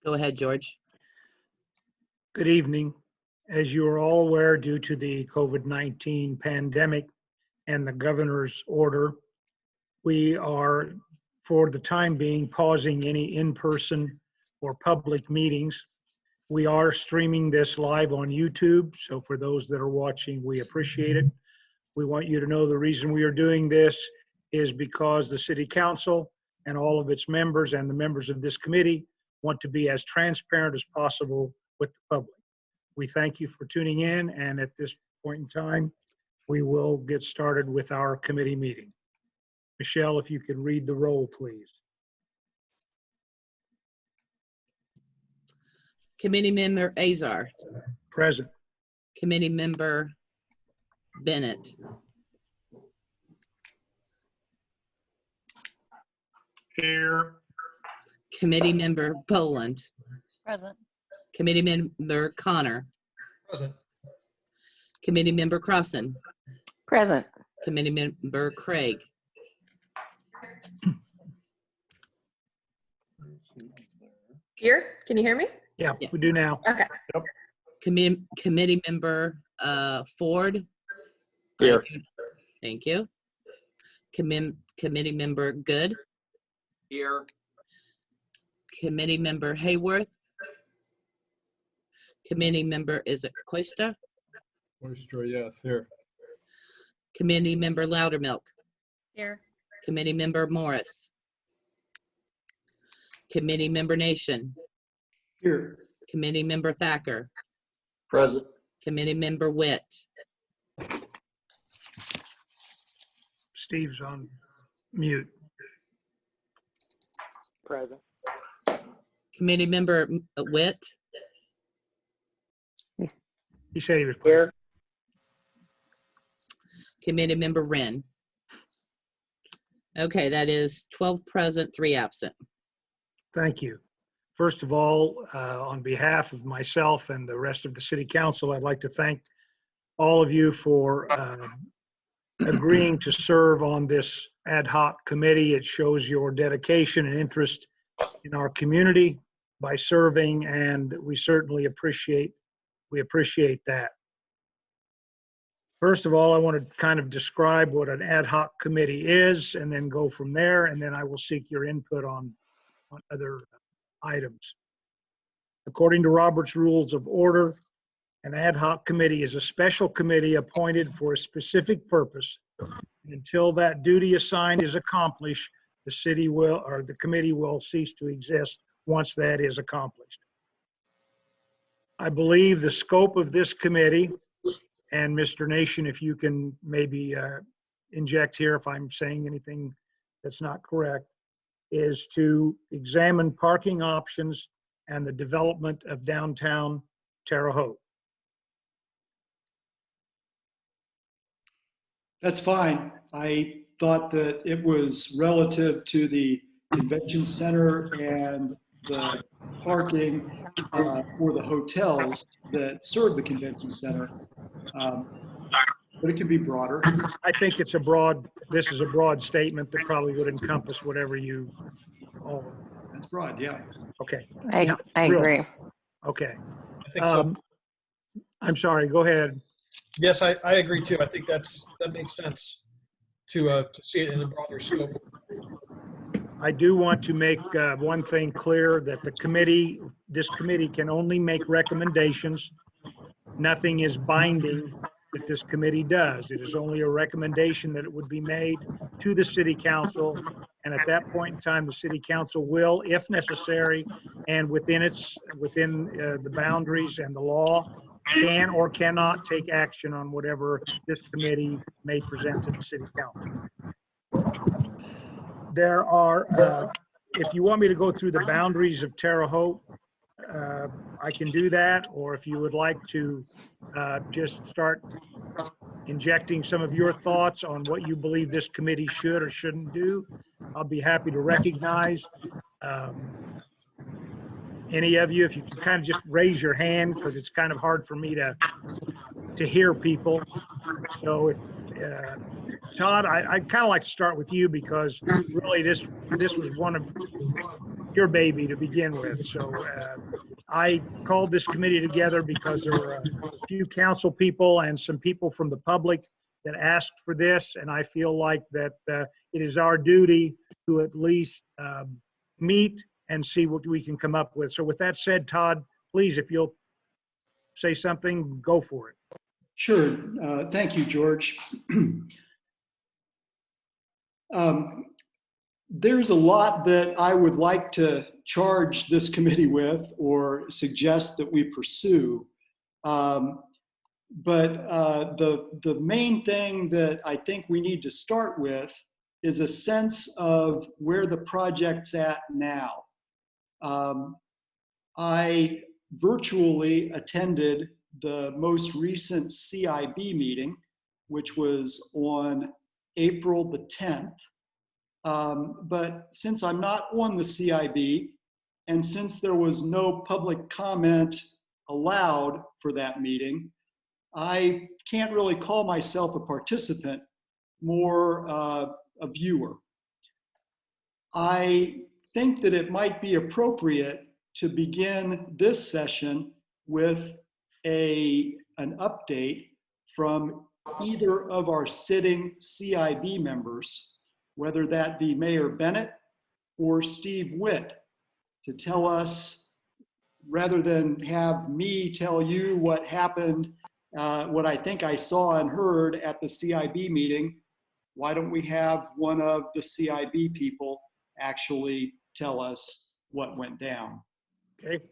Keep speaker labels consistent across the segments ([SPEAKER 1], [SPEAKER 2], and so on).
[SPEAKER 1] Go ahead, George.
[SPEAKER 2] Good evening. As you are all aware, due to the COVID-19 pandemic and the governor's order, we are, for the time being, pausing any in-person or public meetings. We are streaming this live on YouTube, so for those that are watching, we appreciate it. We want you to know the reason we are doing this is because the City Council and all of its members and the members of this committee want to be as transparent as possible with the public. We thank you for tuning in, and at this point in time, we will get started with our committee meeting. Michelle, if you could read the roll, please.
[SPEAKER 1] Committee Member Azar.
[SPEAKER 2] Present.
[SPEAKER 1] Committee Member Bennett.
[SPEAKER 2] Here.
[SPEAKER 1] Committee Member Boland.
[SPEAKER 3] Present.
[SPEAKER 1] Committee Member Connor.
[SPEAKER 4] Present.
[SPEAKER 1] Committee Member Crossan.
[SPEAKER 3] Present.
[SPEAKER 1] Committee Member Craig.
[SPEAKER 5] Here, can you hear me?
[SPEAKER 2] Yeah,
[SPEAKER 1] Yes.
[SPEAKER 2] we do now.
[SPEAKER 5] Okay.
[SPEAKER 1] Committee Member Ford.
[SPEAKER 4] Here.
[SPEAKER 1] Thank you. Committee Member Good.
[SPEAKER 4] Here.
[SPEAKER 1] Committee Member Hayworth. Committee Member, is it Costa?
[SPEAKER 4] Moisture, yes, here.
[SPEAKER 1] Committee Member Loudermilk.
[SPEAKER 3] Here.
[SPEAKER 1] Committee Member Morris. Committee Member Nation.
[SPEAKER 4] Here.
[SPEAKER 1] Committee Member Thacker.
[SPEAKER 4] Present.
[SPEAKER 1] Committee Member Witt.
[SPEAKER 2] Steve's on mute.
[SPEAKER 4] Present.
[SPEAKER 1] Committee Member Witt.
[SPEAKER 2] He said he was present.
[SPEAKER 4] Here.
[SPEAKER 1] Committee Member Wren. Okay, that is 12 present, 3 absent.
[SPEAKER 2] Thank you. First of all, on behalf of myself and the rest of the City Council, I'd like to thank all of you for agreeing to serve on this ad hoc committee. It shows your dedication and interest in our community by serving, and we certainly appreciate that. First of all, I want to kind of describe what an ad hoc committee is and then go from there, and then I will seek your input on other items. According to Robert's Rules of Order, an ad hoc committee is a special committee appointed for a specific purpose. Until that duty assigned is accomplished, the city will, or the committee will cease to exist once that is accomplished. I believe the scope of this committee, and Mr. Nation, if you can maybe inject here if I'm saying anything that's not correct, is to examine parking options and the development of downtown Terre Haute.
[SPEAKER 6] That's fine. I thought that it was relative to the convention center and the parking for the hotels that serve the convention center. But it can be broader.
[SPEAKER 2] I think it's this is a broad statement that probably would encompass whatever you all,
[SPEAKER 6] That's broad, yeah.
[SPEAKER 2] okay,
[SPEAKER 3] I
[SPEAKER 2] real-
[SPEAKER 3] agree.
[SPEAKER 2] okay.
[SPEAKER 4] I think so.
[SPEAKER 2] I'm sorry, go ahead.
[SPEAKER 4] Yes, I agree too. I think that makes sense to see it in a broader scope.
[SPEAKER 2] I do want to make one thing clear, that this committee can only make recommendations. Nothing is binding that this committee does. It is only a recommendation that it would be made to the City Council. And at that point in time, the City Council will, if necessary, and within the boundaries and the law, can or cannot take action on whatever this committee may present to the City Council. There are, if you want me to go through the boundaries of Terre Haute, I can do that, or if you would like to just start injecting some of your thoughts on what you believe this committee should or shouldn't do, I'll be happy to recognize any of you. If you can kind of just raise your hand, because it's kind of hard for me to hear people. So if Todd, I'd kind of like to start with you, because really this was one of your baby to begin with. So I called this committee together because there were a few council people and some people from the public that asked for this, and I feel like that it is our duty to at least meet and see what we can come up with. So with that said, Todd, please, if you'll say something, go for it.
[SPEAKER 6] Sure. Thank you, George. There's a lot that I would like to charge this committee with or suggest that we pursue. But the main thing that I think we need to start with is a sense of where the project's at now. I virtually attended the most recent CIB meeting, which was on April the 10th. But since I'm not on the CIB, and since there was no public comment allowed for that meeting, I can't really call myself a participant, more a viewer. I think that it might be appropriate to begin this session with an update from either of our sitting CIB members, whether that be Mayor Bennett or Steve Witt, to tell us, rather than have me tell you what happened, what I think I saw and heard at the CIB meeting, why don't we have one of the CIB people actually tell us what went down?
[SPEAKER 2] Okay.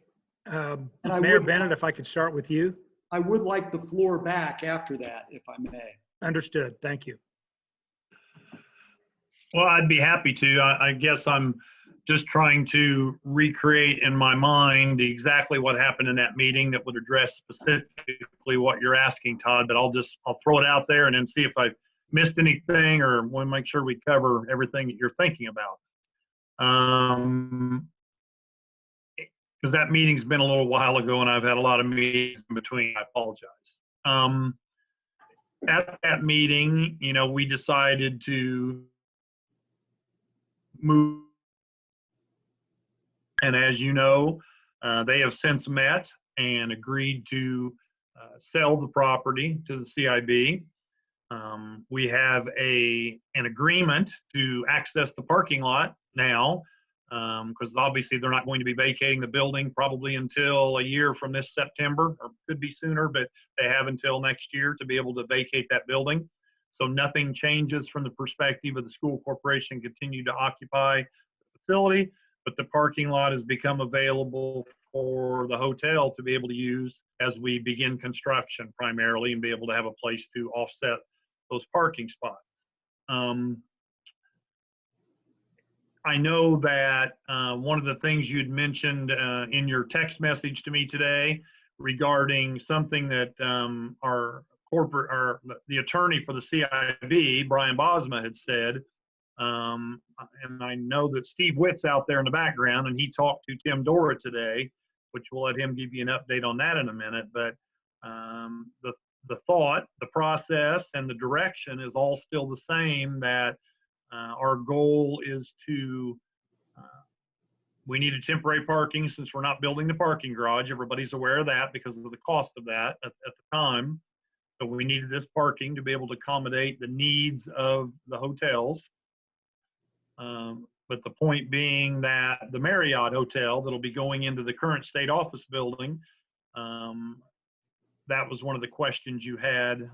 [SPEAKER 6] And I
[SPEAKER 2] Mayor
[SPEAKER 6] would-
[SPEAKER 2] Bennett, if I could start with you.
[SPEAKER 6] I would like the floor back after that, if I may.
[SPEAKER 2] Understood. Thank you.
[SPEAKER 7] Well, I'd be happy to. I guess I'm just trying to recreate in my mind exactly what happened in that meeting that would address specifically what you're asking, Todd, but I'll throw it out there and then see if I missed anything or want to make sure we cover everything that you're thinking about. Because that meeting's been a little while ago and I've had a lot of meetings in between. I apologize. At that meeting, we decided to move. And as you know, they have since met and agreed to sell the property to the CIB. We have an agreement to access the parking lot now, because obviously they're not going to be vacating the building probably until a year from this September, or could be sooner, but they have until next year to be able to vacate that building. So nothing changes from the perspective of the school corporation continue to occupy the facility, but the parking lot has become available for the hotel to be able to use as we begin construction primarily and be able to have a place to offset those parking spots. I know that one of the things you'd mentioned in your text message to me today regarding something that the attorney for the CIB, Brian Bosma, had said, and I know that Steve Witt's out there in the background and he talked to Tim Dora today, which we'll let him give you an update on that in a minute. But the thought, the process, and the direction is all still the same, that our goal is to, we needed temporary parking since we're not building the parking garage. Everybody's aware of that because of the cost of that at the time. So we needed this parking to be able to accommodate the needs of the hotels. But the point being that the Marriott Hotel that'll be going into the current state office building, that was one of the questions you had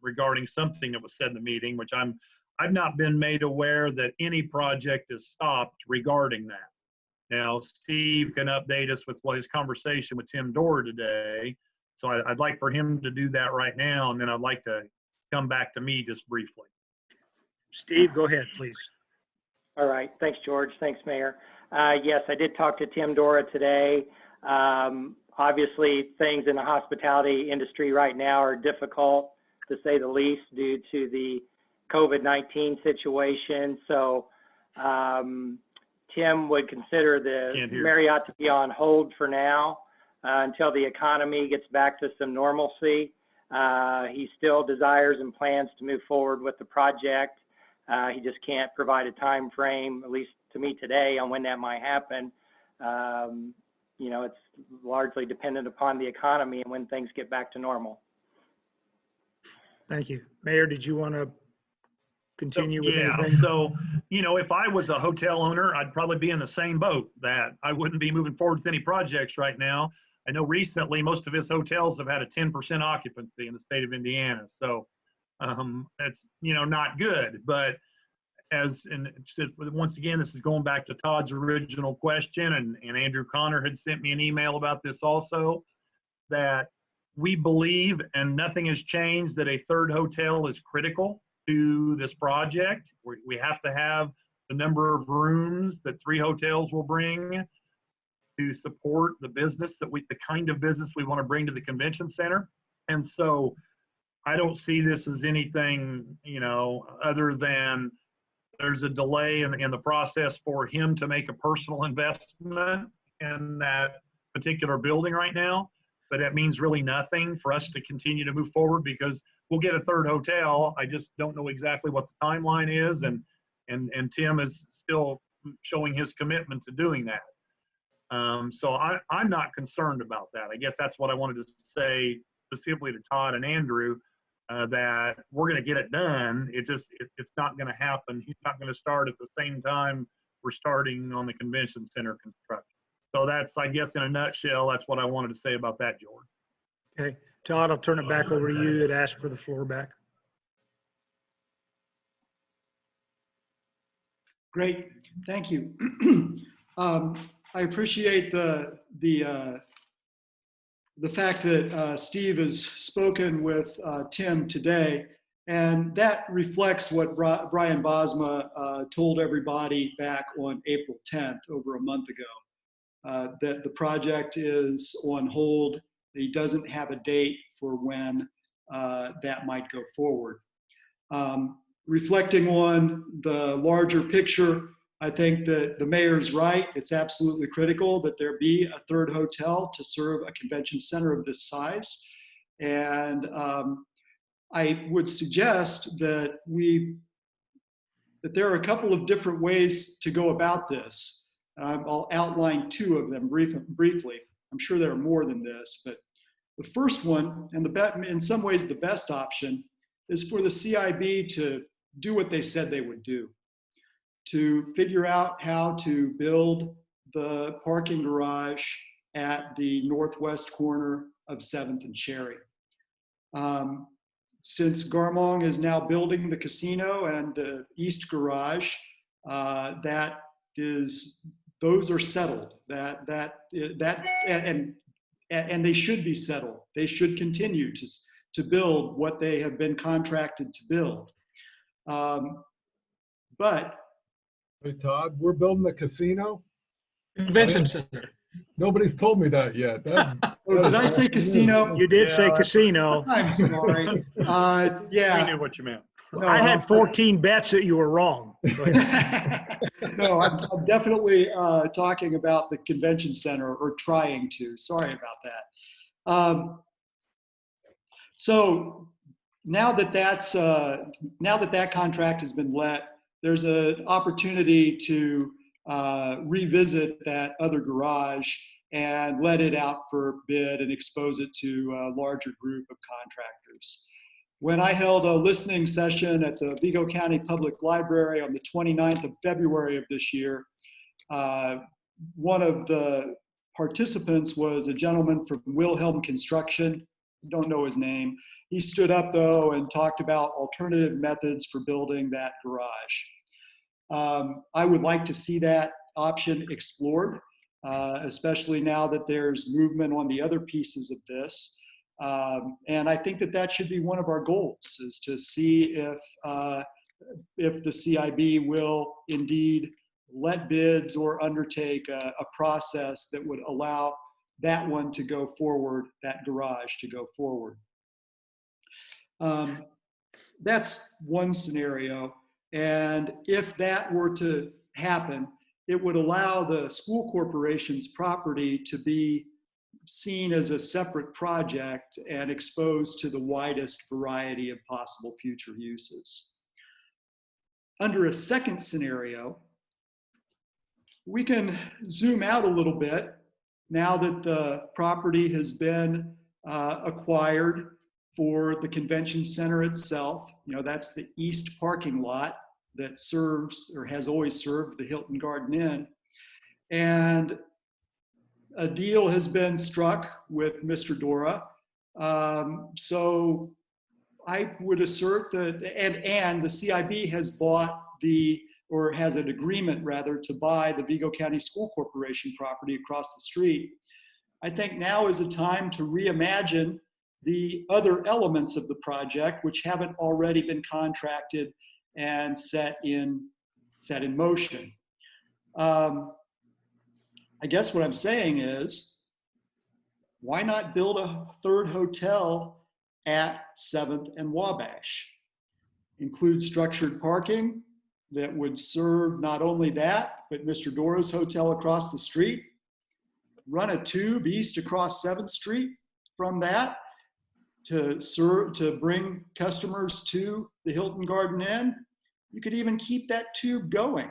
[SPEAKER 7] regarding something that was said in the meeting, which I've not been made aware that any project is stopped regarding that. Now, Steve can update us with his conversation with Tim Dora today. So I'd like for him to do that right now, and then I'd like to come back to me just briefly.
[SPEAKER 2] Steve, go ahead, please.
[SPEAKER 8] All right. Thanks, George. Thanks, Mayor. Yes, I did talk to Tim Dora today. Obviously, things in the hospitality industry right now are difficult, to say the least, due to the COVID-19 situation. So Tim would consider the Marriott to be on hold for now until the economy gets back to some normalcy. He still desires and plans to move forward with the project. He just can't provide a time frame, at least to me today, on when that might happen. You know, it's largely dependent upon the economy and when things get back to normal.
[SPEAKER 2] Thank you. Mayor, did you want to continue with
[SPEAKER 7] Yeah,
[SPEAKER 2] anything?
[SPEAKER 7] so, you know, if I was a hotel owner, I'd probably be in the same boat, that I wouldn't be moving forward with any projects right now. I know recently, most of his hotels have had a 10% occupancy in the state of Indiana. So that's, you know, not good. But once again, this is going back to Todd's original question, and Andrew Connor had sent me an email about this also, that we believe, and nothing has changed, that a third hotel is critical to this project. We have to have the number of rooms that 3 hotels will bring to support the business the kind of business we want to bring to the convention center. And so I don't see this as anything, you know, other than there's a delay in the process for him to make a personal investment in that particular building right now. But that means really nothing for us to continue to move forward, because we'll get a third hotel. I just don't know exactly what the timeline is, and Tim is still showing his commitment to doing that. So I'm not concerned about that. I guess that's what I wanted to say specifically to Todd and Andrew, that we're going to get it done. It's not going to happen. He's not going to start at the same time we're starting on the convention center construction. So that's, I guess, in a nutshell, that's what I wanted to say about that, George.
[SPEAKER 2] Okay, Todd, I'll turn it back over to you. You'd asked for the floor back.
[SPEAKER 6] Great, thank you. I appreciate the fact that Steve has spoken with Tim today, and that reflects what Brian Bosma told everybody back on April 10th, over a month ago, that the project is on hold. He doesn't have a date for when that might go forward. Reflecting on the larger picture, I think that the mayor's right. It's absolutely critical that there be a third hotel to serve a convention center of this size. And I would suggest that there are a couple of different ways to go about this. I'll outline 2 of them briefly. I'm sure there are more than this, but the first one, and in some ways the best option, is for the CIB to do what they said they would do, to figure out how to build the parking garage at the northwest corner of 7th and Cherry. Since Garmong is now building the casino and the east garage, those are settled. And they should be settled. They should continue to build what they have been contracted to build. But
[SPEAKER 9] Hey, Todd, we're building the casino.
[SPEAKER 4] Convention center.
[SPEAKER 9] Nobody's told me that yet.
[SPEAKER 6] did I say casino?
[SPEAKER 2] You did say
[SPEAKER 7] Yeah.
[SPEAKER 2] casino.
[SPEAKER 6] I'm sorry. Yeah.
[SPEAKER 7] We knew what you meant.
[SPEAKER 6] No,
[SPEAKER 2] I had 14 bets that you were wrong.
[SPEAKER 6] No, I'm definitely talking about the convention center, or trying to. Sorry about that. So now that that contract has been let, there's an opportunity to revisit that other garage and let it out for bid and expose it to a larger group of contractors. When I held a listening session at the Vigo County Public Library on the 29th of February of this year, one of the participants was a gentleman from Wilhelm Construction. Don't know his name. He stood up though and talked about alternative methods for building that garage. I would like to see that option explored, especially now that there's movement on the other pieces of this. And I think that should be one of our goals, is to see if the CIB will indeed let bids or undertake a process that would allow that one to go forward, that garage to go forward. That's one scenario. And if that were to happen, it would allow the school corporation's property to be seen as a separate project and exposed to the widest variety of possible future uses. Under a second scenario, We can zoom out a little bit now that the property has been acquired for the convention center itself. You know, that's the east parking lot that serves or has always served the Hilton Garden Inn. And a deal has been struck with Mr. Dora. So I would assert that, and the CIB has bought or has an agreement rather to buy the Vigo County School Corporation property across the street. I think now is a time to reimagine the other elements of the project which haven't already been contracted and set in motion. I guess what I'm saying is, why not build a third hotel at 7th and Wabash? Include structured parking that would serve not only that, but Mr. Dora's hotel across the street. Run a tube east across 7th Street from that to bring customers to the Hilton Garden Inn. You could even keep that tube going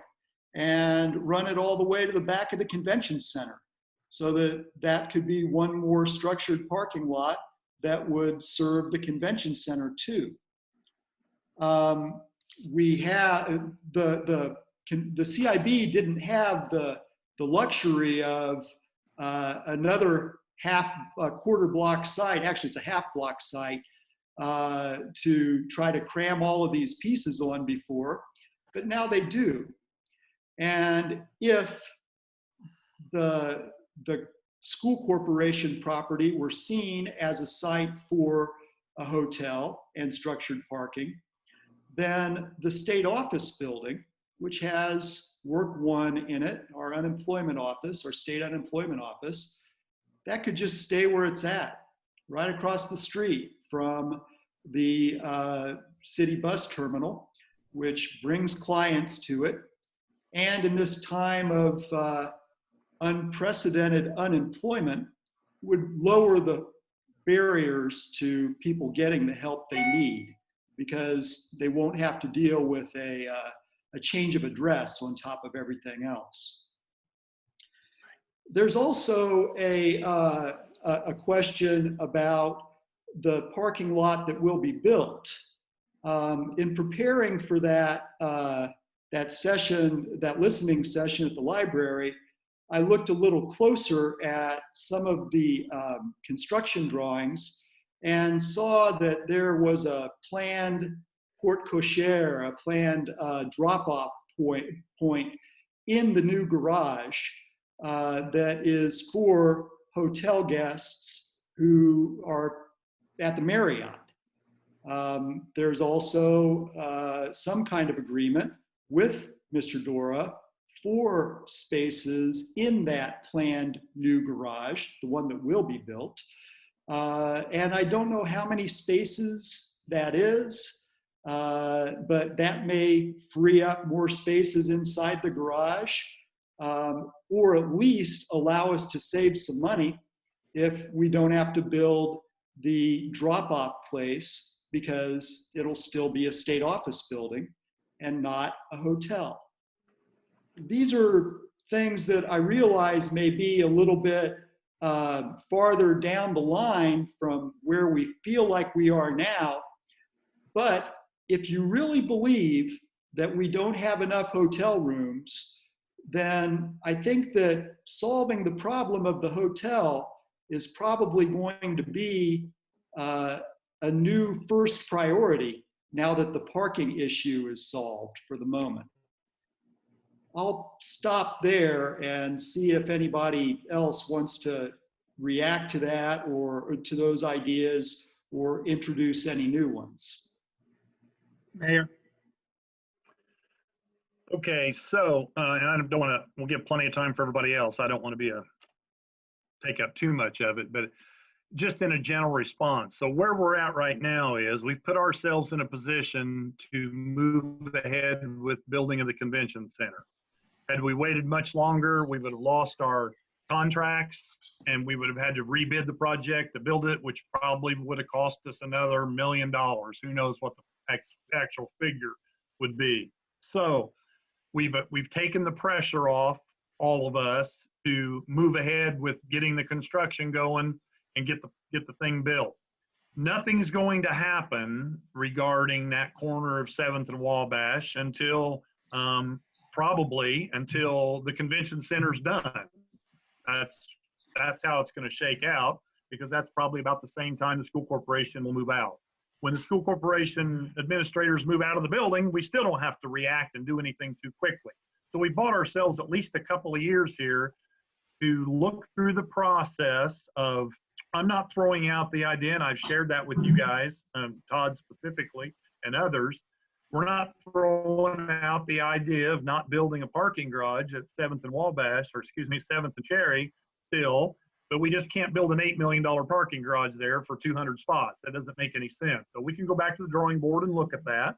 [SPEAKER 6] and run it all the way to the back of the convention center, so that could be one more structured parking lot that would serve the convention center too. We have the CIB didn't have the luxury of another quarter block site. Actually, it's a half block site to try to cram all of these pieces on before, but now they do. And if the school corporation property were seen as a site for a hotel and structured parking, then the state office building, which has Work One in it, our unemployment office, our state unemployment office, that could just stay where it's at, right across the street from the city bus terminal, which brings clients to it. And in this time of unprecedented unemployment, would lower the barriers to people getting the help they need, because they won't have to deal with a change of address on top of everything else. There's also a question about the parking lot that will be built. In preparing for that listening session at the library, I looked a little closer at some of the construction drawings and saw that there was a planned porte cochere, a planned drop-off point in the new garage that is for hotel guests who are at the Marriott. There's also some kind of agreement with Mr. Dora for spaces in that planned new garage, the one that will be built. And I don't know how many spaces that is, but that may free up more spaces inside the garage, or at least allow us to save some money if we don't have to build the drop-off place, because it'll still be a state office building and not a hotel. These are things that I realize may be a little bit farther down the line from where we feel like we are now. But if you really believe that we don't have enough hotel rooms, then I think that solving the problem of the hotel is probably going to be a new first priority now that the parking issue is solved for the moment. I'll stop there and see if anybody else wants to react to that or to those ideas or introduce any new ones.
[SPEAKER 2] Mayor?
[SPEAKER 7] Okay, so, and I don't want to, we'll give plenty of time for everybody else. I don't want to take up too much of it, but just in a general response. So where we're at right now is we've put ourselves in a position to move ahead with building of the convention center. Had we waited much longer, we would have lost our contracts and we would have had to rebid the project to build it, which probably would have cost us another $1 million. Who knows what the actual figure would be. So we've taken the pressure off all of us to move ahead with getting the construction going and get the thing built. Nothing's going to happen regarding that corner of 7th and Wabash until probably until the convention center's done. That's how it's going to shake out, because that's probably about the same time the school corporation will move out. When the school corporation administrators move out of the building, we still don't have to react and do anything too quickly. So we bought ourselves at least a couple of years here to look through the process of, I'm not throwing out the idea, and I've shared that with you guys, Todd specifically, and others. We're not throwing out the idea of not building a parking garage at 7th and Wabash, or excuse me, 7th and Cherry still, but we just can't build an $8 million parking garage there for 200 spots. That doesn't make any sense. So we can go back to the drawing board and look at that.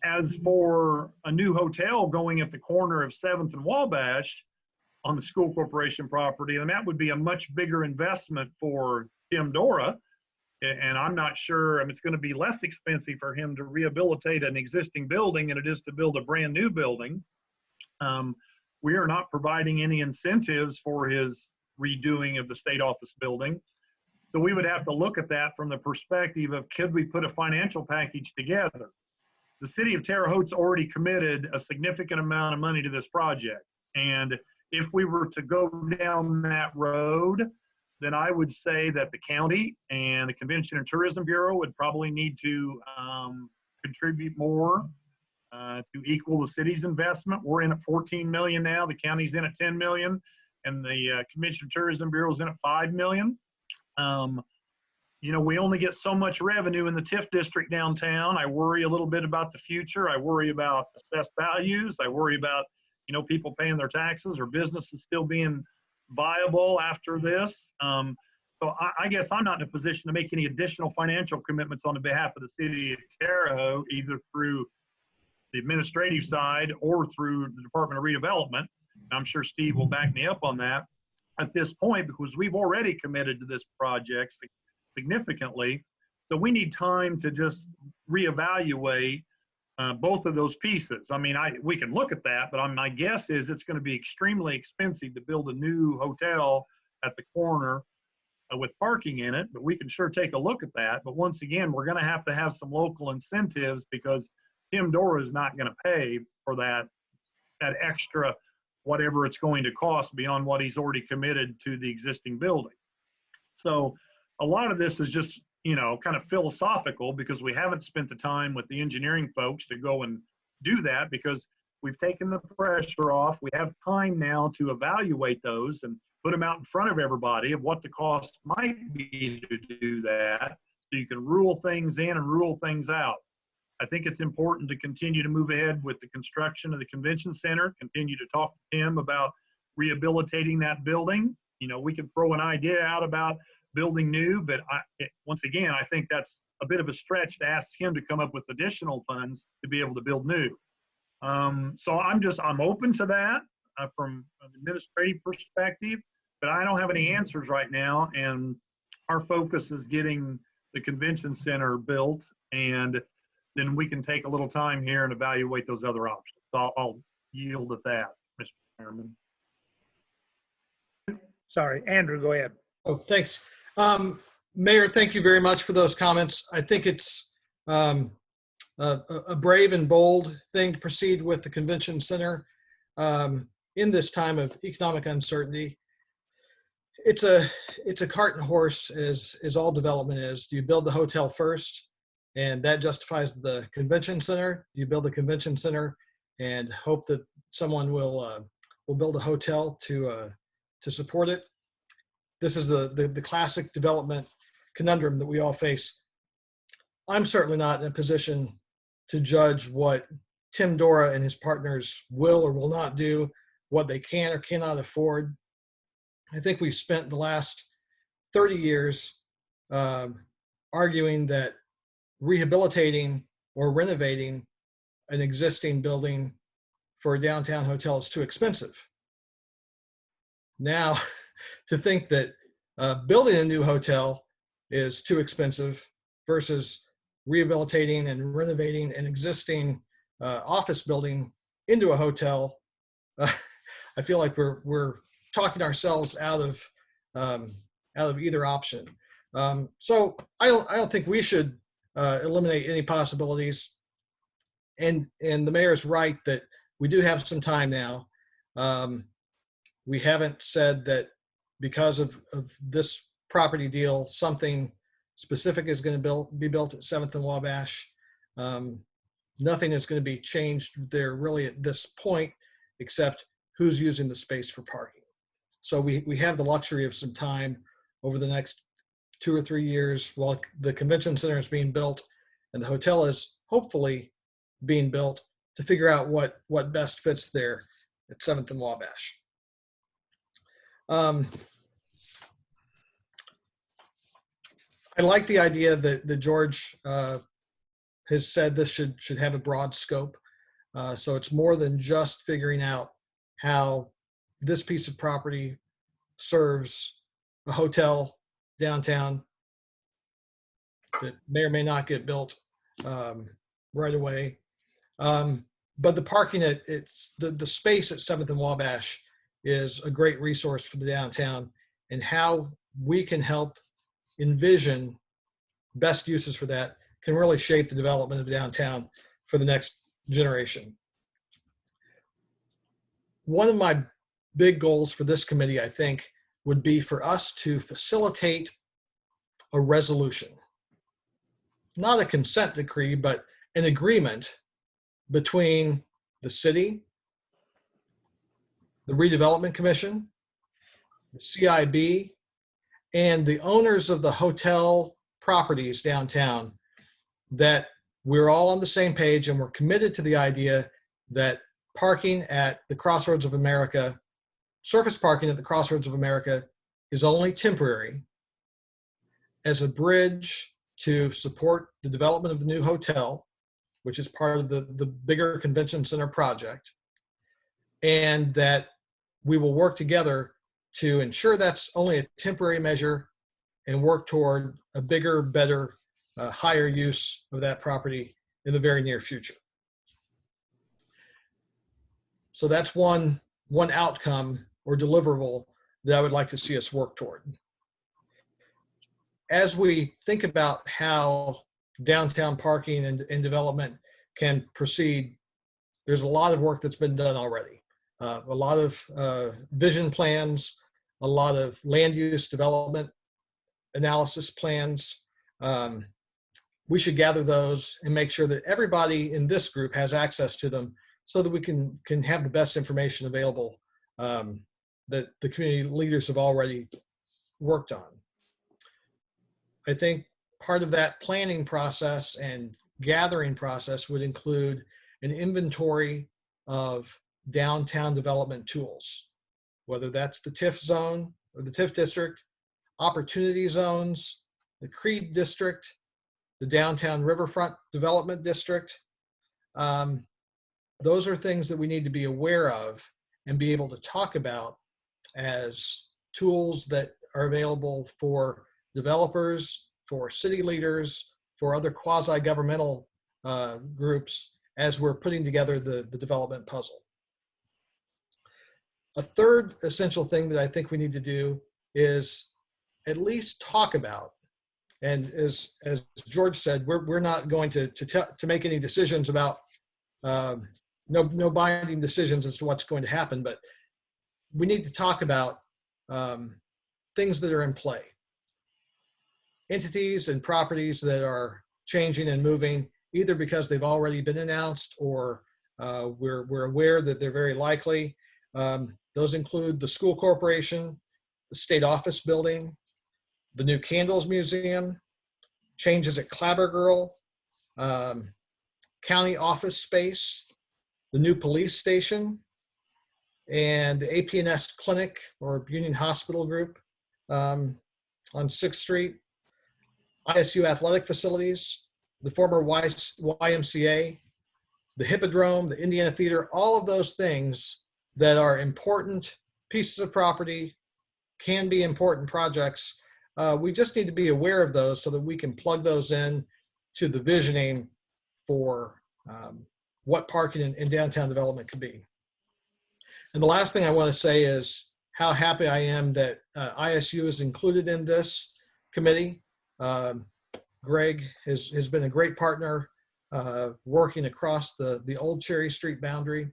[SPEAKER 7] As for a new hotel going at the corner of 7th and Wabash on the school corporation property, and that would be a much bigger investment for Tim Dora. And I'm not sure, I mean, it's going to be less expensive for him to rehabilitate an existing building than it is to build a brand new building. We are not providing any incentives for his redoing of the state office building. So we would have to look at that from the perspective of, could we put a financial package together? The city of Terre Haute's already committed a significant amount of money to this project. And if we were to go down that road, then I would say that the county and the Convention and Tourism Bureau would probably need to contribute more to equal the city's investment. We're in at 14 million now. The county's in at 10 million, and the Convention and Tourism Bureau is in at 5 million. You know, we only get so much revenue in the TIF district downtown. I worry a little bit about the future. I worry about assessed values. I worry about, you know, people paying their taxes or businesses still being viable after this. So I guess I'm not in a position to make any additional financial commitments on the behalf of the city of Terre Haute, either through the administrative side or through the Department of Redevelopment. I'm sure Steve will back me up on that at this point, because we've already committed to this project significantly. So we need time to just reevaluate both of those pieces. I mean, we can look at that, but my guess is it's going to be extremely expensive to build a new hotel at the corner with parking in it, but we can sure take a look at that. But once again, we're going to have some local incentives, because Tim Dora is not going to pay for that extra, whatever it's going to cost beyond what he's already committed to the existing building. So a lot of this is just, you know, kind of philosophical, because we haven't spent the time with the engineering folks to go and do that, because we've taken the pressure off. We have time now to evaluate those and put them out in front of everybody of what the cost might be to do that, so you can rule things in and rule things out. I think it's important to continue to move ahead with the construction of the convention center, continue to talk to Tim about rehabilitating that building. You know, we can throw an idea out about building new, but once again, I think that's a bit of a stretch to ask him to come up with additional funds to be able to build new. So I'm open to that from an administrative perspective, but I don't have any answers right now. And our focus is getting the convention center built, and then we can take a little time here and evaluate those other options. So I'll yield at that, Mr. Chairman.
[SPEAKER 2] Sorry, Andrew, go ahead.
[SPEAKER 4] Oh, thanks. Mayor, thank you very much for those comments. I think it's a brave and bold thing to proceed with the convention center in this time of economic uncertainty. It's a cart and horse, as all development is. Do you build the hotel first, and that justifies the convention center? Do you build the convention center and hope that someone will build a hotel to support it? This is the classic development conundrum that we all face. I'm certainly not in a position to judge what Tim Dora and his partners will or will not do, what they can or cannot afford. I think we've spent the last 30 years arguing that rehabilitating or renovating an existing building for a downtown hotel is too expensive. Now, to think that building a new hotel is too expensive versus rehabilitating and renovating an existing office building into a hotel I feel like we're talking ourselves out of either option. So I don't think we should eliminate any possibilities. And the mayor's right that we do have some time now. We haven't said that because of this property deal, something specific is going to be built at 7th and Wabash. Nothing is going to be changed there really at this point, except who's using the space for parking. So we have the luxury of some time over the next 2 or 3 years while the convention center is being built and the hotel is hopefully being built to figure out what best fits there at 7th and Wabash. I like the idea that George has said this should have a broad scope. So it's more than just figuring out how this piece of property serves a hotel downtown that may or may not get built right away. But the parking at the space at 7th and Wabash is a great resource for the downtown, and how we can help envision best uses for that can really shape the development of downtown for the next generation. One of my big goals for this committee, I think, would be for us to facilitate a resolution, not a consent decree, but an agreement between the city, the Redevelopment Commission, the CIB, and the owners of the hotel properties downtown, that we're all on the same page and we're committed to the idea that parking at the Crossroads of America, surface parking at the Crossroads of America, is only temporary as a bridge to support the development of the new hotel, which is part of the bigger convention center project, and that we will work together to ensure that's only a temporary measure and work toward a bigger, better, higher use of that property in the very near future. So that's one outcome or deliverable that I would like to see us work toward. As we think about how downtown parking and development can proceed, there's a lot of work that's been done already. A lot of vision plans, a lot of land use development analysis plans. We should gather those and make sure that everybody in this group has access to them so that we can have the best information available that the community leaders have already worked on. I think part of that planning process and gathering process would include an inventory of downtown development tools, whether that's the TIF zone or the TIF district, opportunity zones, the Creed district, the downtown riverfront development district. Those are things that we need to be aware of and be able to talk about as tools that are available for developers, for city leaders, for other quasi-governmental groups as we're putting together the development puzzle. A third essential thing that I think we need to do is at least talk about, and as George said, we're not going to make any decisions about, no binding decisions as to what's going to happen, but we need to talk about things that are in play. Entities and properties that are changing and moving, either because they've already been announced or we're aware that they're very likely. Those include the school corporation, the state office building, the new Candles Museum, changes at Clabber Girl, county office space, the new police station, and the AP&S Clinic or Union Hospital Group on 6th Street, ISU athletic facilities, the former YMCA, the Hippodrome, the Indiana Theater, all of those things that are important pieces of property, can be important projects. We just need to be aware of those so that we can plug those in to the visioning for what parking and downtown development could be. And the last thing I want to say is how happy I am that ISU is included in this committee. Greg has been a great partner working across the old Cherry Street boundary.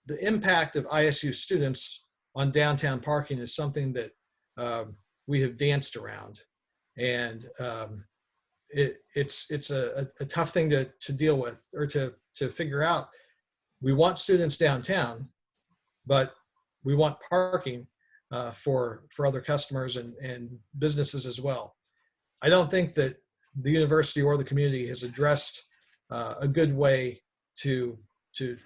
[SPEAKER 4] The impact of ISU students on downtown parking is something that we have danced around. And it's a tough thing to deal with or to figure out. We want students downtown, but we want parking for other customers and businesses as well. I don't think that the university or the community has addressed a good way to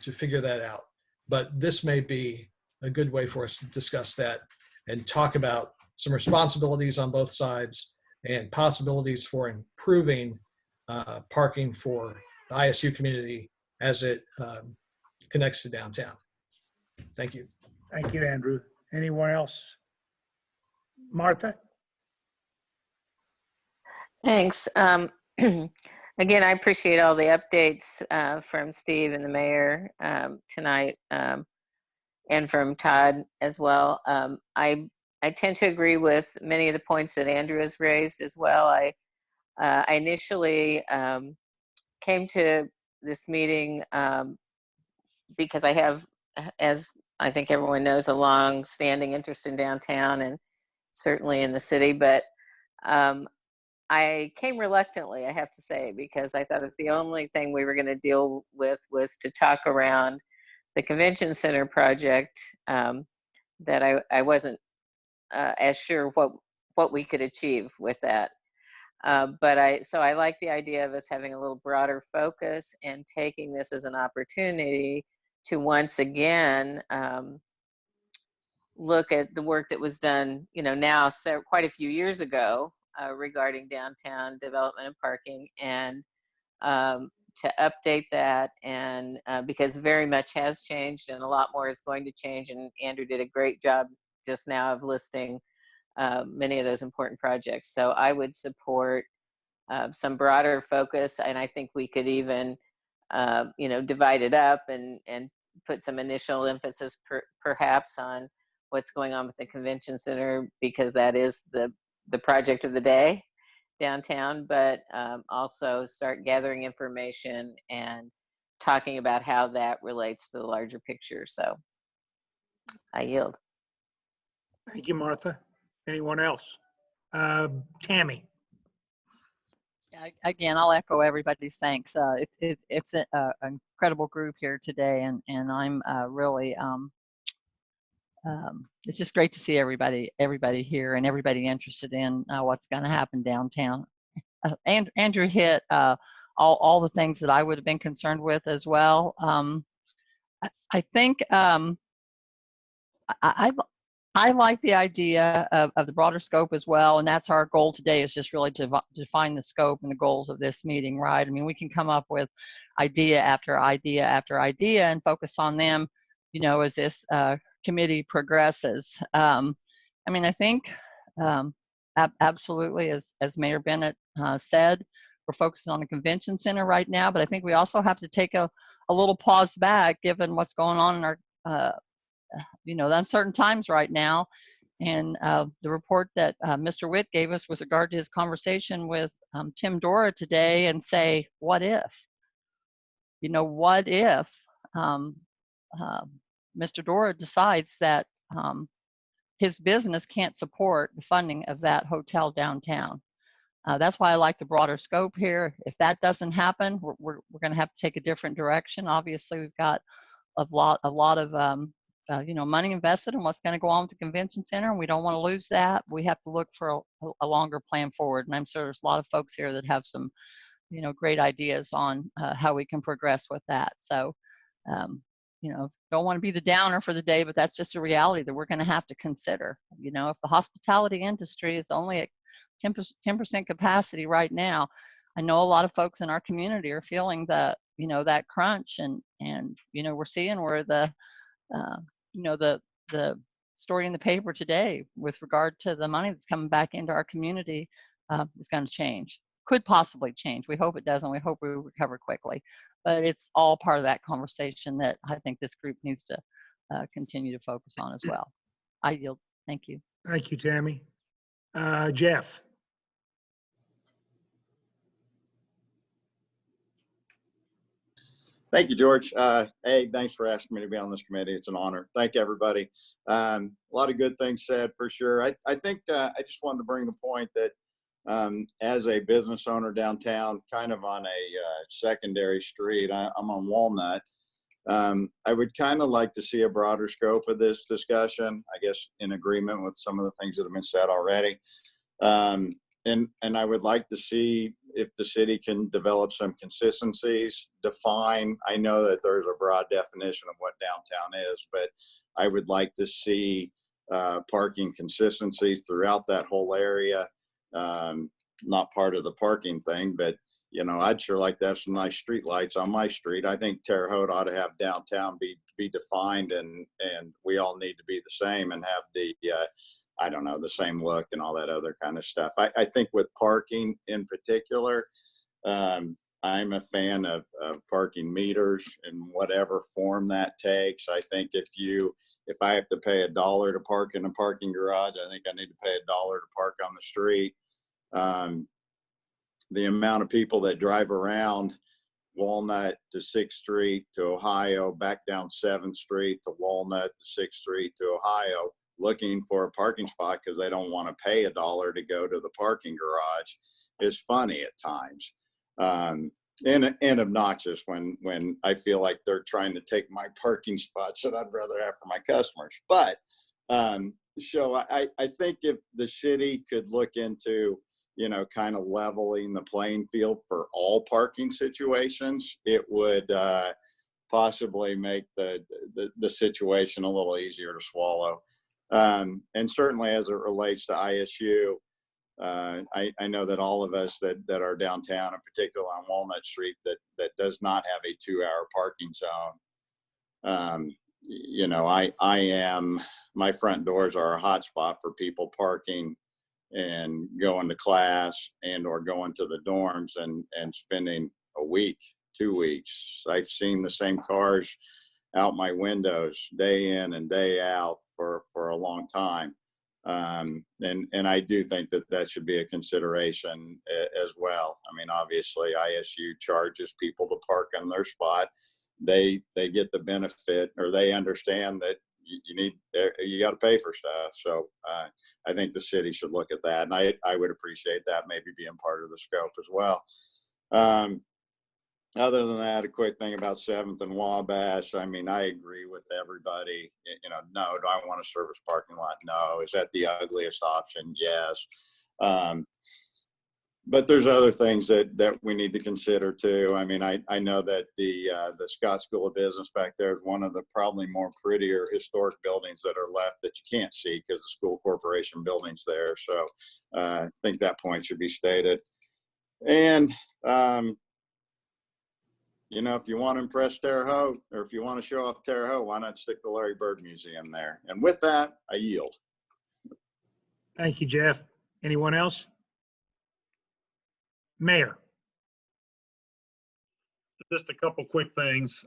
[SPEAKER 4] figure that out. But this may be a good way for us to discuss that and talk about some responsibilities on both sides and possibilities for improving parking for the ISU community as it connects to downtown. Thank you.
[SPEAKER 2] Thank you, Andrew. Anyone else? Martha?
[SPEAKER 3] Thanks. Again, I appreciate all the updates from Steve and the mayor tonight, and from Todd as well. I tend to agree with many of the points that Andrew has raised as well. I initially came to this meeting because I have, as I think everyone knows, a long-standing interest in downtown and certainly in the city, but I came reluctantly, I have to say, because I thought if the only thing we were going to deal with was to talk around the convention center project, that I wasn't as sure what we could achieve with that. So I like the idea of us having a little broader focus and taking this as an opportunity to once again look at the work that was done, now quite a few years ago regarding downtown development and parking, and to update that, and because very much has changed and a lot more is going to change, and Andrew did a great job just now of listing many of those important projects. So I would support some broader focus, and I think we could even divide it up and put some initial emphasis perhaps on what's going on with the convention center, because that is the project of the day downtown, but also start gathering information and talking about how that relates to the larger picture. So I yield.
[SPEAKER 2] Thank you, Martha. Anyone else? Tammy?
[SPEAKER 10] Again, I'll echo everybody's thanks. It's an incredible group here today, and I'm really it's just great to see everybody here and everybody interested in what's going to happen downtown. And Andrew hit all the things that I would have been concerned with as well. I think I like the idea of the broader scope as well, and that's our goal today, is just really to define the scope and the goals of this meeting, right? I mean, we can come up with idea after idea after idea and focus on them, as this committee progresses. I mean, I think absolutely, as Mayor Bennett said, we're focusing on the convention center right now, but I think we also have to take a little pause back, given what's going on in our the uncertain times right now. And the report that Mr. Witt gave us with regard to his conversation with Tim Dora today, and say, what if? What if Mr. Dora decides that his business can't support the funding of that hotel downtown? That's why I like the broader scope here. If that doesn't happen, we're going to have to take a different direction. Obviously, we've got a lot of money invested in what's going to go on with the convention center, and we don't want to lose that. We have to look for a longer plan forward, and I'm sure there's a lot of folks here that have some, great ideas on how we can progress with that. So, don't want to be the downer for the day, but that's just a reality that we're going to have to consider. If the hospitality industry is only at 10% capacity right now, I know a lot of folks in our community are feeling that crunch, and we're seeing where the story in the paper today with regard to the money that's coming back into our community is going to change. Could possibly change. We hope it doesn't. We hope we recover quickly. But it's all part of that conversation that I think this group needs to continue to focus on as well. I yield. Thank you.
[SPEAKER 2] Thank you, Tammy. Jeff?
[SPEAKER 11] Thank you, George. Hey, thanks for asking me to be on this committee. It's an honor. Thank you, everybody. A lot of good things said for sure. I think I just wanted to bring the point that as a business owner downtown, kind of on a secondary street, I'm on Walnut. I would kind of like to see a broader scope of this discussion, I guess in agreement with some of the things that have been said already. And I would like to see if the city can develop some consistencies, define. I know that there's a broad definition of what downtown is, but I would like to see parking consistencies throughout that whole area. Not part of the parking thing, but you know, I'd sure like to have some nice street lights on my street. I think Terre Haute ought to have downtown be defined, and we all need to be the same and have the I don't know, the same look and all that other kind of stuff. I think with parking in particular, I'm a fan of parking meters in whatever form that takes. I think if I have to pay $1 to park in a parking garage, I think I need to pay $1 to park on the street. The amount of people that drive around Walnut to 6th Street to Ohio, back down 7th Street to Walnut to 6th Street to Ohio, looking for a parking spot because they don't want to pay $1 to go to the parking garage is funny at times. And obnoxious when I feel like they're trying to take my parking spots that I'd rather have for my customers. But so I think if the city could look into, you know, kind of leveling the playing field for all parking situations, it would possibly make the situation a little easier to swallow. And certainly as it relates to ISU, I know that all of us that are downtown, in particular on Walnut Street, that does not have a 2-hour parking zone. You know, my front doors are a hot spot for people parking and going to class and or going to the dorms and spending a week, 2 weeks. I've seen the same cars out my windows day in and day out for a long time. And I do think that should be a consideration as well. I mean, obviously ISU charges people to park on their spot. They get the benefit, or they understand that you got to pay for stuff. So I think the city should look at that. And I would appreciate that maybe being part of the scope as well. Other than that, a quick thing about 7th and Wabash. I mean, I agree with everybody. You know, no, do I want a service parking lot? No. Is that the ugliest option? Yes. But there's other things that we need to consider too. I mean, I know that the Scott School of Business back there is one of the probably more prettier historic buildings that are left that you can't see because the school corporation building's there. So I think that point should be stated. And you know, if you want to impress Terre Haute, or if you want to show off Terre Haute, why not stick the Larry Bird Museum there? And with that, I yield.
[SPEAKER 2] Thank you, Jeff. Anyone else? Mayor?
[SPEAKER 7] Just a couple quick things.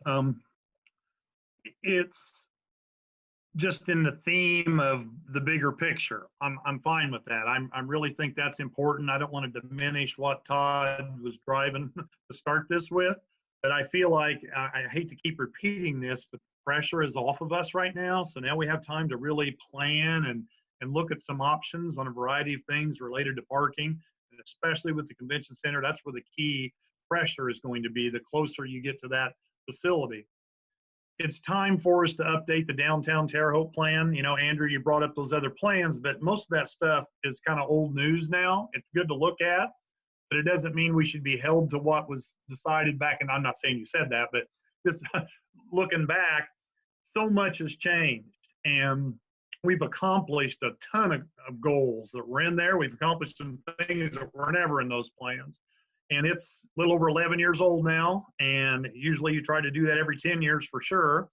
[SPEAKER 7] It's just in the theme of the bigger picture. I'm fine with that. I really think that's important. I don't want to diminish what Todd was driving to start this with. But I feel like, I hate to keep repeating this, but pressure is off of us right now. So now we have time to really plan and look at some options on a variety of things related to parking, and especially with the convention center. That's where the key pressure is going to be the closer you get to that facility. It's time for us to update the downtown Terre Haute plan. You know, Andrew, you brought up those other plans, but most of that stuff is kind of old news now. It's good to look at, but it doesn't mean we should be held to what was decided back. And I'm not saying you said that, but just looking back, so much has changed, and we've accomplished a ton of goals that were in there. We've accomplished some things that were never in those plans. And it's a little over 11 years old now, and usually you try to do that every 10 years for sure.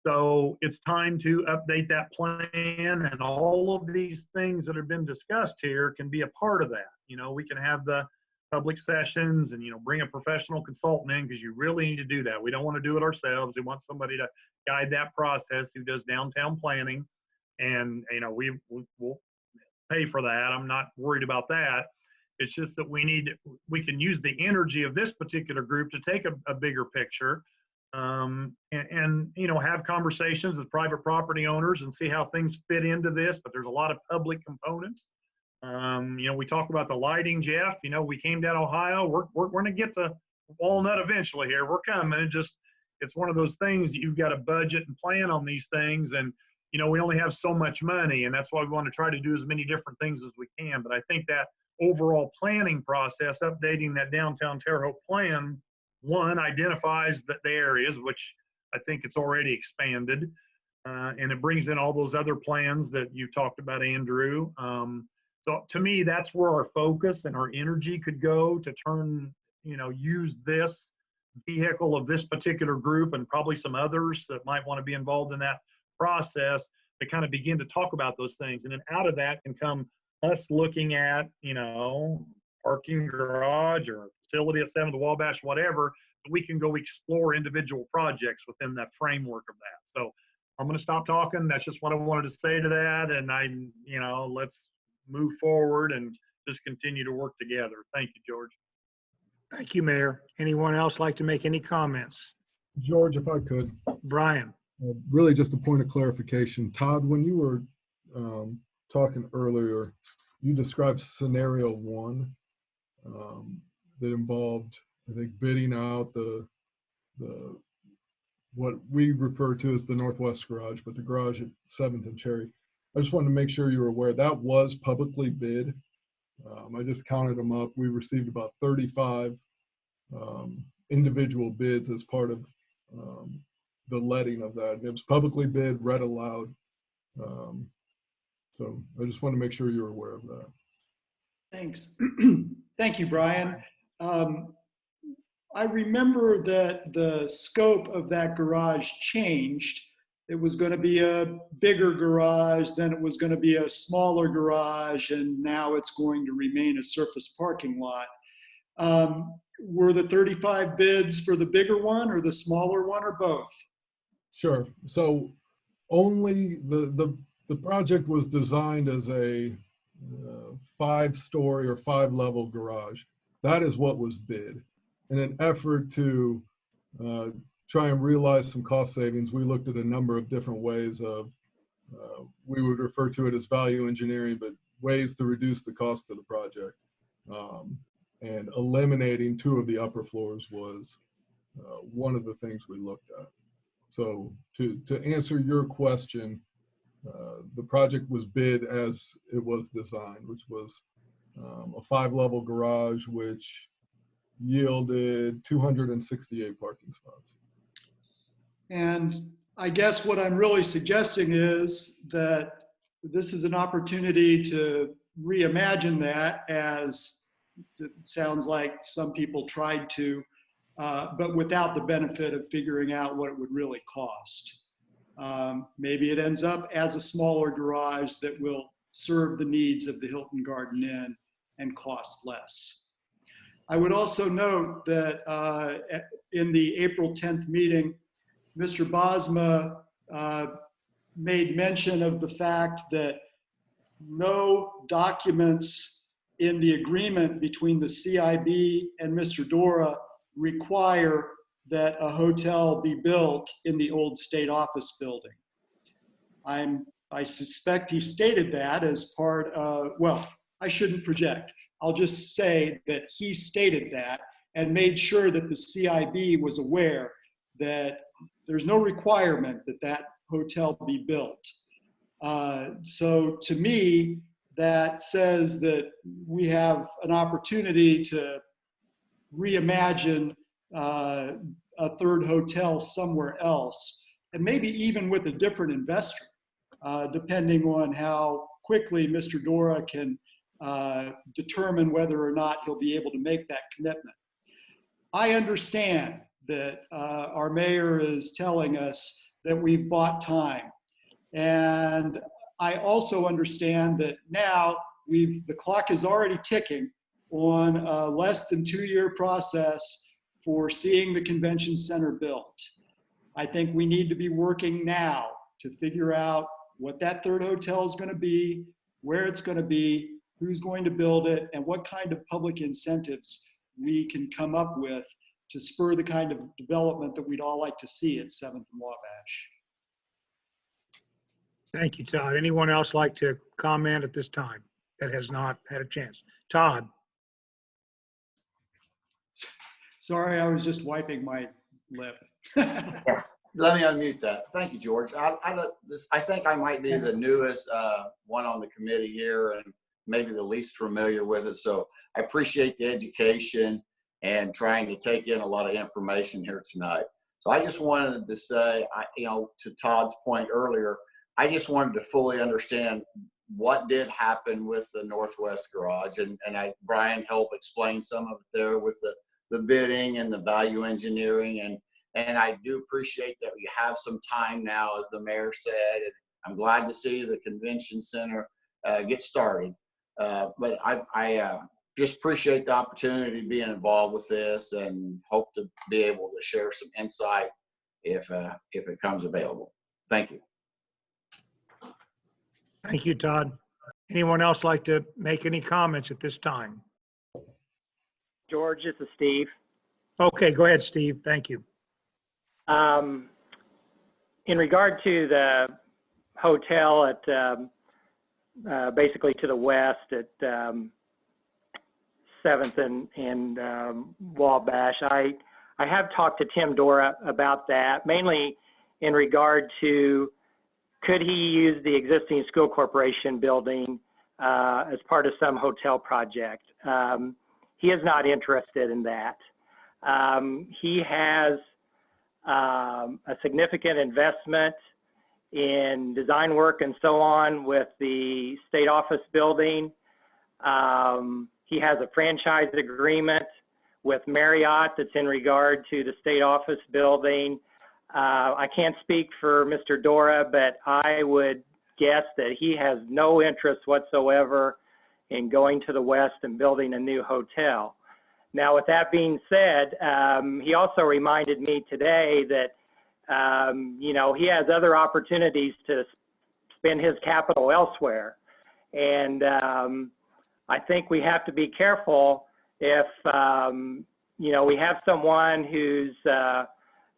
[SPEAKER 7] So it's time to update that plan, and all of these things that have been discussed here can be a part of that. You know, we can have the public sessions and, bring a professional consultant in because you really need to do that. We don't want to do it ourselves. We want somebody to guide that process who does downtown planning. And, we'll pay for that. I'm not worried about that. It's just that we can use the energy of this particular group to take a bigger picture and have conversations with private property owners and see how things fit into this. But there's a lot of public components. We talk about the lighting, Jeff. We came down Ohio. We're going to get to Walnut eventually here. We're coming. It's one of those things that you've got to budget and plan on these things. And, we only have so much money, and that's why we want to try to do as many different things as we can. But I think that overall planning process, updating that downtown Terre Haute plan, one, identifies the areas, which I think it's already expanded, and it brings in all those other plans that you talked about, Andrew. So to me, that's where our focus and our energy could go to turn, use this vehicle of this particular group and probably some others that might want to be involved in that process to kind of begin to talk about those things. And then out of that can come us looking at, parking garage or facility at 7th Wabash, whatever, we can go explore individual projects within that framework of that. So I'm going to stop talking. That's just what I wanted to say to that. And let's move forward and just continue to work together. Thank you, George.
[SPEAKER 2] Thank you, Mayor. Anyone else like to make any comments?
[SPEAKER 9] George, if I could.
[SPEAKER 2] Brian.
[SPEAKER 9] Really just a point of clarification. Todd, when you were talking earlier, you described scenario 1 that involved, I think, bidding out the what we refer to as the Northwest Garage, but the garage at 7th and Cherry. I just wanted to make sure you were aware that was publicly bid. I just counted them up. We received about 35 individual bids as part of the letting of that. And it was publicly bid, read aloud. So I just want to make sure you're aware of that.
[SPEAKER 6] Thanks. Thank you, Brian. I remember that the scope of that garage changed. It was going to be a bigger garage, then it was going to be a smaller garage, and now it's going to remain a surface parking lot. Were the 35 bids for the bigger one or the smaller one, or both?
[SPEAKER 9] Sure. So only the project was designed as a 5-story or 5-level garage. That is what was bid. In an effort to try and realize some cost savings, we looked at a number of different ways of, we would refer to it as value engineering, but ways to reduce the cost of the project. And eliminating 2 of the upper floors was one of the things we looked at. So to answer your question, the project was bid as it was designed, which was a 5-level garage, which yielded 268 parking spots.
[SPEAKER 6] And I guess what I'm really suggesting is that this is an opportunity to reimagine that, as it sounds like some people tried to, but without the benefit of figuring out what it would really cost. Maybe it ends up as a smaller garage that will serve the needs of the Hilton Garden Inn and cost less. I would also note that in the April 10th meeting, Mr. Bosma made mention of the fact that no documents in the agreement between the CIB and Mr. Dora require that a hotel be built in the old state office building. I suspect he stated that as part of, well, I shouldn't project. I'll just say that he stated that and made sure that the CIB was aware that there's no requirement that that hotel be built. So to me, that says that we have an opportunity to reimagine a 3rd hotel somewhere else, and maybe even with a different investor, depending on how quickly Mr. Dora can determine whether or not he'll be able to make that commitment. I understand that our mayor is telling us that we've bought time. And I also understand that now the clock is already ticking on a less than 2-year process for seeing the convention center built. I think we need to be working now to figure out what that third hotel is going to be, where it's going to be, who's going to build it, and what kind of public incentives we can come up with to spur the kind of development that we'd all like to see at 7th and Wabash.
[SPEAKER 2] Thank you, Todd. Anyone else like to comment at this time that has not had a chance? Todd?
[SPEAKER 6] Sorry, I was just wiping my lip.
[SPEAKER 12] Let me unmute that. Thank you, George. I think I might be the newest one on the committee here and maybe the least familiar with it. So I appreciate the education and trying to take in a lot of information here tonight. So I just wanted to say, to Todd's point earlier, I just wanted to fully understand what did happen with the Northwest Garage. And Brian helped explain some of it there with the bidding and the value engineering. And I do appreciate that we have some time now, as the mayor said, and I'm glad to see the convention center get started. But I just appreciate the opportunity to be involved with this and hope to be able to share some insight if it comes available. Thank you.
[SPEAKER 2] Thank you, Todd. Anyone else like to make any comments at this time?
[SPEAKER 8] George, this is Steve.
[SPEAKER 2] Okay, go ahead, Steve. Thank you.
[SPEAKER 8] In regard to the hotel at basically to the west at 7th and Wabash, I have talked to Tim Dora about that, mainly in regard to could he use the existing school corporation building as part of some hotel project. He is not interested in that. He has a significant investment in design work and so on with the state office building. He has a franchise agreement with Marriott that's in regard to the state office building. I can't speak for Mr. Dora, but I would guess that he has no interest whatsoever in going to the west and building a new hotel. Now, with that being said, he also reminded me today that, he has other opportunities to spend his capital elsewhere. And I think we have to be careful if, we have someone who's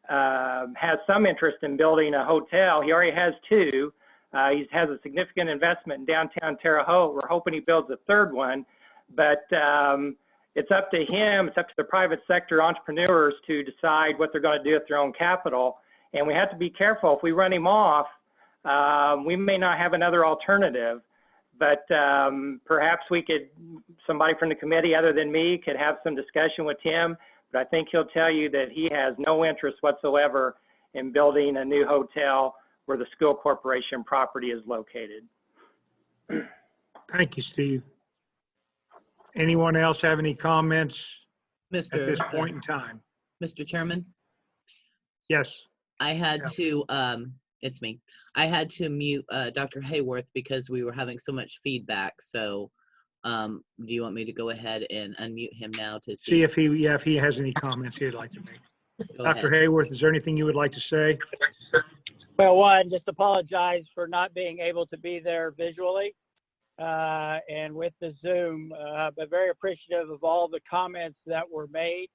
[SPEAKER 8] has some interest in building a hotel. He already has 2. He has a significant investment in downtown Terre Haute. We're hoping he builds a 3rd one, but it's up to him, it's up to the private sector entrepreneurs to decide what they're going to do with their own capital. And we have to be careful. If we run him off, we may not have another alternative. But perhaps somebody from the committee other than me could have some discussion with him. But I think he'll tell you that he has no interest whatsoever in building a new hotel where the school corporation property is located.
[SPEAKER 2] Thank you, Steve. Anyone else have any comments at this point in time?
[SPEAKER 1] Mr. Chairman,
[SPEAKER 2] Yes.
[SPEAKER 1] I had to, it's me. I had to mute Dr. Hayworth because we were having so much feedback. So do you want me to go ahead and unmute him now to
[SPEAKER 2] See if he has any comments he'd like to make.
[SPEAKER 1] Go
[SPEAKER 2] Dr.
[SPEAKER 1] ahead.
[SPEAKER 2] Hayworth, is there anything you would like to say?
[SPEAKER 13] Well, one, just apologize for not being able to be there visually and with the Zoom, but very appreciative of all the comments that were made.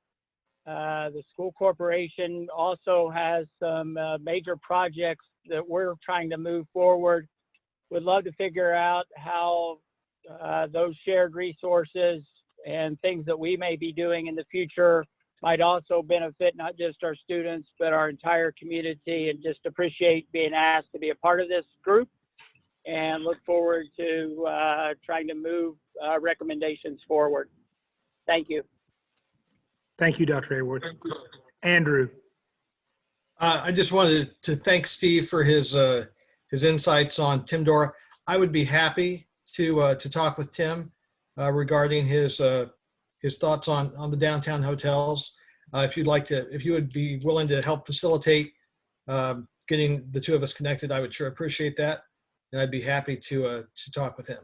[SPEAKER 13] The school corporation also has some major projects that we're trying to move forward. Would love to figure out how those shared resources and things that we may be doing in the future might also benefit not just our students, but our entire community, and just appreciate being asked to be a part of this group and look forward to trying to move recommendations forward. Thank you.
[SPEAKER 2] Thank you, Dr. Hayworth. Andrew.
[SPEAKER 4] I just wanted to thank Steve for his insights on Tim Dora. I would be happy to talk with Tim regarding his thoughts on the downtown hotels. If you would be willing to help facilitate getting the 2 of us connected, I would sure appreciate that, and I'd be happy to talk with him.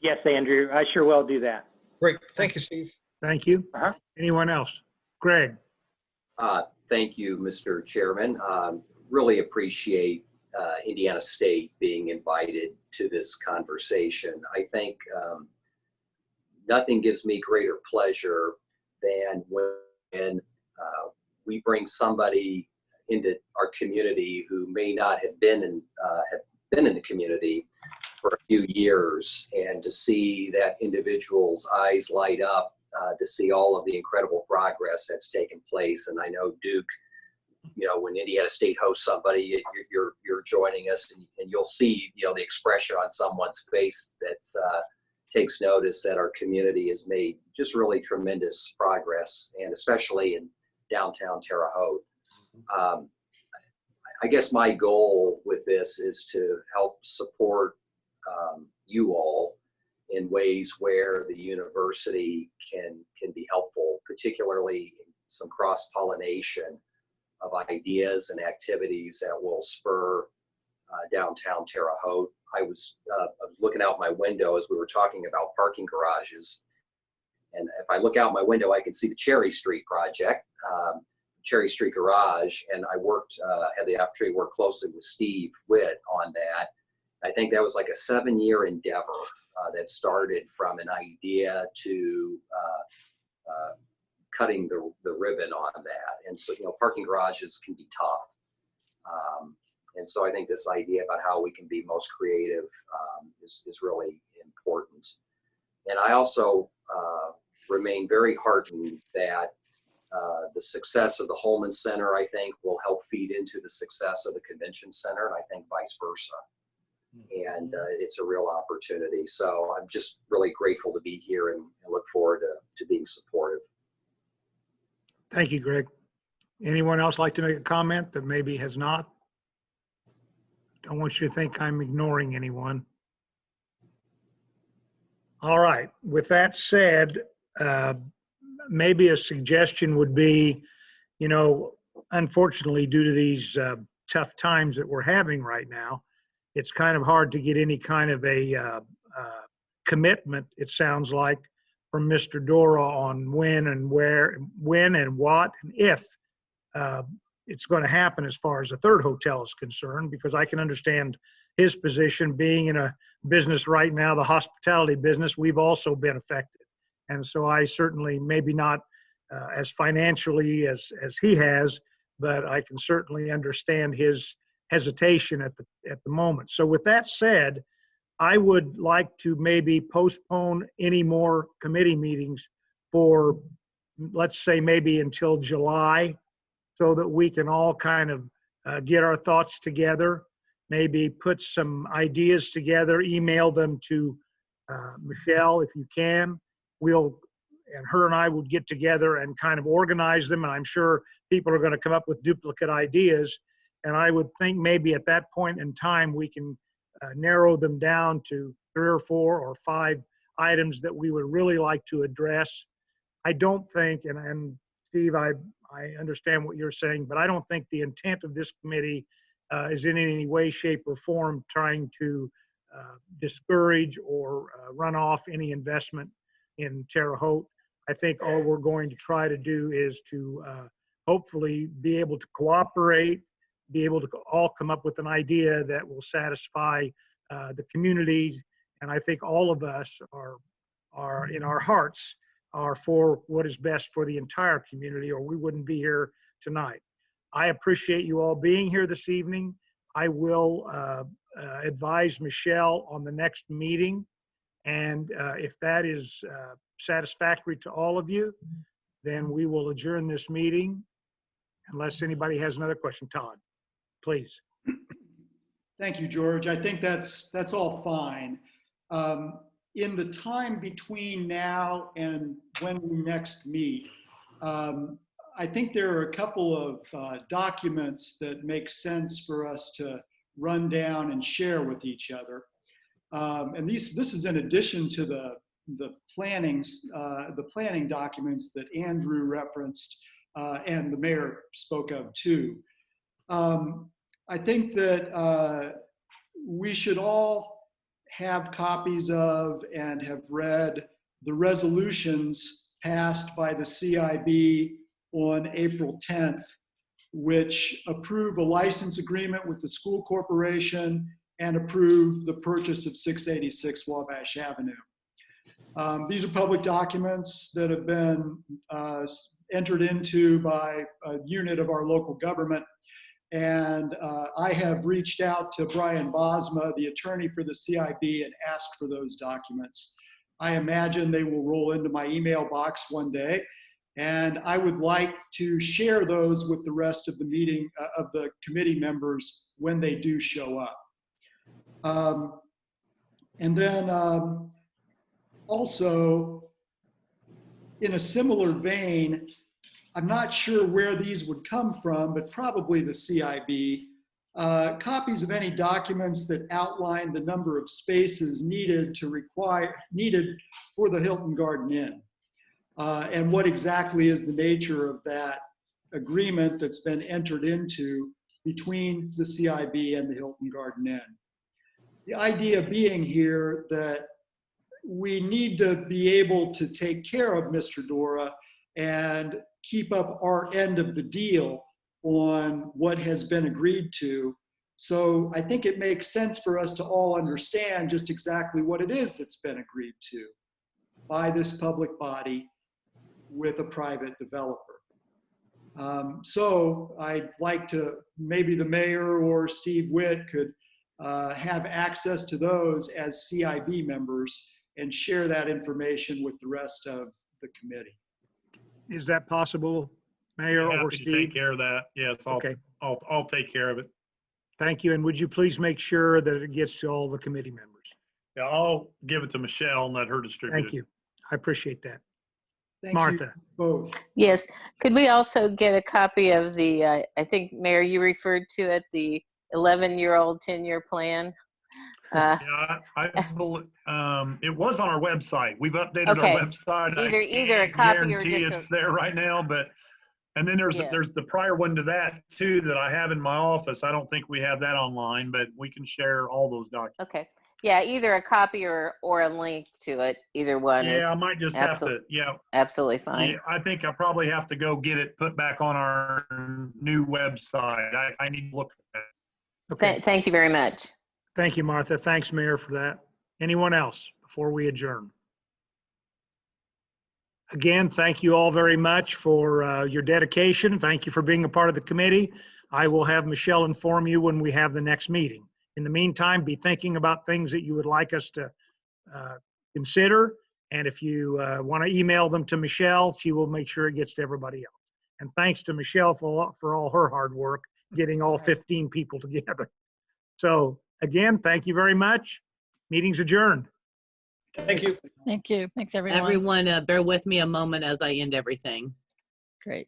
[SPEAKER 8] Yes, Andrew, I sure will do that.
[SPEAKER 4] Great. Thank you, Steve.
[SPEAKER 2] Thank you.
[SPEAKER 8] Uh-huh.
[SPEAKER 2] Anyone else? Greg?
[SPEAKER 14] Thank you, Mr. Chairman. Really appreciate Indiana State being invited to this conversation. I think nothing gives me greater pleasure than when we bring somebody into our community who may not have been in the community for a few years, and to see that individual's eyes light up to see all of the incredible progress that's taken place. And I know Duke, when Indiana State hosts somebody, you're joining us, and you'll see, the expression on someone's face that takes notice that our community has made just really tremendous progress, and especially in downtown Terre Haute. I guess my goal with this is to help support you all in ways where the university can be helpful, particularly in some cross-pollination of ideas and activities that will spur downtown Terre Haute. I was looking out my window as we were talking about parking garages, and if I look out my window, I can see the Cherry Street project, Cherry Street Garage, and I had the opportunity to work closely with Steve Witt on that. I think that was like a 7-year endeavor that started from an idea to cutting the ribbon on that. And so, parking garages can be tough. And so I think this idea about how we can be most creative is really important. And I also remain very heartened that the success of the Holman Center, I think, will help feed into the success of the Convention Center, and I think vice versa. And it's a real opportunity. So I'm just really grateful to be here and look forward to being supportive.
[SPEAKER 2] Thank you, Greg. Anyone else like to make a comment that maybe has not? Don't want you to think I'm ignoring anyone. All right. With that said, maybe a suggestion would be, unfortunately, due to these tough times that we're having right now, it's kind of hard to get any kind of a commitment, it sounds like, from Mr. Dora on when and where, when and what, and if it's going to happen as far as the third hotel is concerned, because I can understand his position being in a business right now, the hospitality business. We've also been affected. And so I certainly, maybe not as financially as he has, but I can certainly understand his hesitation at the moment. So with that said, I would like to maybe postpone any more committee meetings for, let's say, maybe until July, so that we can all kind of get our thoughts together, maybe put some ideas together, email them to Michelle if you can. And her and I would get together and kind of organize them, and I'm sure people are going to come up with duplicate ideas. And I would think maybe at that point in time, we can narrow them down to 3 or 4 or 5 items that we would really like to address. I don't think, and Steve, I understand what you're saying, but I don't think the intent of this committee is in any way, shape, or form trying to discourage or run off any investment in Terre Haute. I think all we're going to try to do is to hopefully be able to cooperate, be able to all come up with an idea that will satisfy the communities. And I think all of us are in our hearts are for what is best for the entire community, or we wouldn't be here tonight. I appreciate you all being here this evening. I will advise Michelle on the next meeting. And if that is satisfactory to all of you, then we will adjourn this meeting unless anybody has another question. Todd, please.
[SPEAKER 6] Thank you, George. I think that's all fine. In the time between now and when we next meet, I think there are a couple of documents that make sense for us to run down and share with each other. And this is in addition to the planning documents that Andrew referenced and the mayor spoke of too. I think that we should all have copies of and have read the resolutions passed by the CIB on April 10th, which approve a license agreement with the school corporation and approve the purchase of 686 Wabash Avenue. These are public documents that have been entered into by a unit of our local government. And I have reached out to Brian Bosma, the attorney for the CIB, and asked for those documents. I imagine they will roll into my email box one day. And I would like to share those with the rest of the meeting, of the committee members when they do show up. And then also, in a similar vein, I'm not sure where these would come from, but probably the CIB. Copies of any documents that outline the number of spaces needed for the Hilton Garden Inn. And what exactly is the nature of that agreement that's been entered into between the CIB and the Hilton Garden Inn. The idea being here that we need to be able to take care of Mr. Dora and keep up our end of the deal on what has been agreed to. So I think it makes sense for us to all understand just exactly what it is that's been agreed to by this public body with a private developer. So I'd like to, maybe the mayor or Steve Witt could have access to those as CIB members and share that information with the rest of the committee.
[SPEAKER 2] Is that possible, Mayor or
[SPEAKER 7] Happy to
[SPEAKER 2] Steve?
[SPEAKER 7] take care of that. Yes,
[SPEAKER 2] Okay,
[SPEAKER 7] I'll take care of it.
[SPEAKER 2] thank you. And would you please make sure that it gets to all the committee members?
[SPEAKER 7] Yeah, I'll give it to Michelle and let her distribute it.
[SPEAKER 2] Thank you. I appreciate that.
[SPEAKER 6] Thank
[SPEAKER 2] Martha.
[SPEAKER 6] you both.
[SPEAKER 3] Yes. Could we also get a copy of the, I think, Mayor, you referred to it, the 11-year-old 10-year plan?
[SPEAKER 7] Yeah, I believe, it was on our website. We've updated
[SPEAKER 3] Okay.
[SPEAKER 7] our website.
[SPEAKER 3] Either a copy or
[SPEAKER 7] guarantee
[SPEAKER 3] just
[SPEAKER 7] it's there right now, but, and then there's the prior one to that too that I have in my office. I don't think we have that online, but we can share all those documents.
[SPEAKER 3] Okay. Yeah, either a copy or a link to it. Either one is
[SPEAKER 7] Yeah, I might just have to,
[SPEAKER 3] absolutely fine.
[SPEAKER 7] Yeah, I think I probably have to go get it put back on our new website. I need to look at that.
[SPEAKER 2] Okay.
[SPEAKER 3] Thank you very much.
[SPEAKER 2] Thank you, Martha. Thanks, Mayor, for that. Anyone else before we adjourn? Again, thank you all very much for your dedication. Thank you for being a part of the committee. I will have Michelle inform you when we have the next meeting. In the meantime, be thinking about things that you would like us to consider. And if you want to email them to Michelle, she will make sure it gets to everybody else. And thanks to Michelle for all her hard work, getting all 15 people together. So again, thank you very much. Meeting's adjourned.
[SPEAKER 4] Thank you.
[SPEAKER 10] Thank you. Thanks, everyone.
[SPEAKER 1] Everyone, bear with me a moment as I end everything.
[SPEAKER 10] Great.